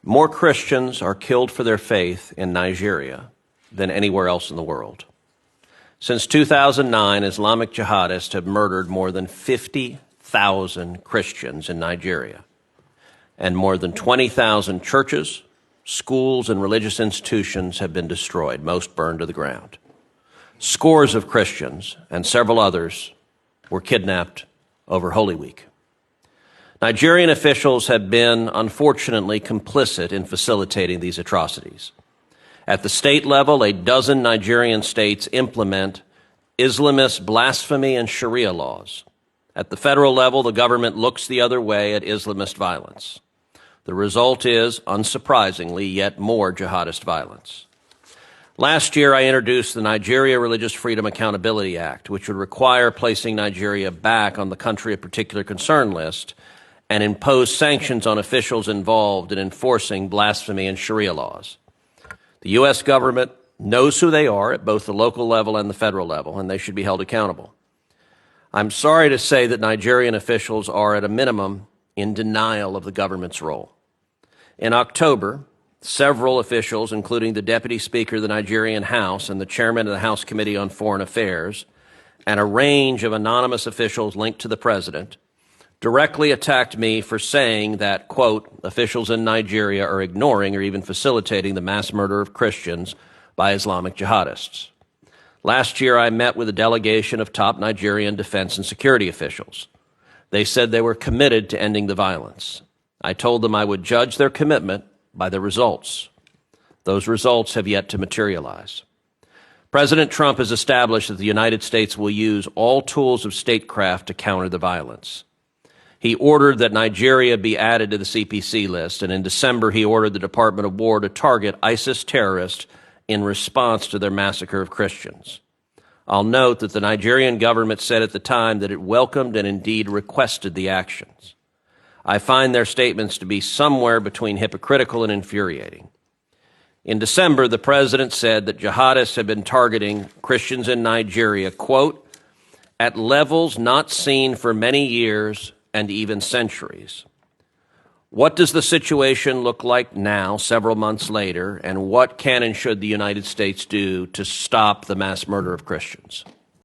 More Christians are killed for their faith in Nigeria than anywhere else in the world. Since 2009, Islamic jihadists have murdered more than 50,000 Christians in Nigeria, and more than 20,000 churches, schools, and religious institutions have been destroyed, most burned to the ground. Scores of Christians and several others were kidnapped over Holy Week. Nigerian officials have been, unfortunately, complicit in facilitating these atrocities. At the state level, a dozen Nigerian states implement Islamist blasphemy and Sharia laws. At the federal level, the government looks the other way at Islamist violence. The result is, unsurprisingly, yet more jihadist violence. Last year, I introduced the Nigeria Religious Freedom Accountability Act, which would require placing Nigeria back on the country of particular concern list and impose sanctions on officials involved in enforcing blasphemy and Sharia laws. The U.S. government knows who they are at both the local level and the federal level, and they should be held accountable. I'm sorry to say that Nigerian officials are, at a minimum, in denial of the government's role. In October, several officials, including the Deputy Speaker of the Nigerian House and the Chairman of the House Committee on Foreign Affairs, and a range of anonymous officials linked to the President, directly attacked me for saying that, quote, officials in Nigeria are ignoring or even facilitating the mass murder of Christians by Islamic jihadists. Last year, I met with a delegation of top Nigerian defense and security officials. They said they were committed to ending the violence. I told them I would judge their commitment by the results. Those results have yet to materialize. President Trump has established that the United States will use all tools of statecraft to counter the violence. He ordered that Nigeria be added to the CPC list, and in December he ordered the Department of War to target ISIS terrorists in response to their massacre of Christians. I'll note that the Nigerian government said at the time that it welcomed and indeed requested the actions. I find their statements to be somewhere between hypocritical and infuriating. In December, the president said that jihadists had been targeting Christians in Nigeria, quote, at levels not seen for many years and even centuries. What does the situation look like now, several months later, and what can and should the United States do to stop the mass murder of Christians?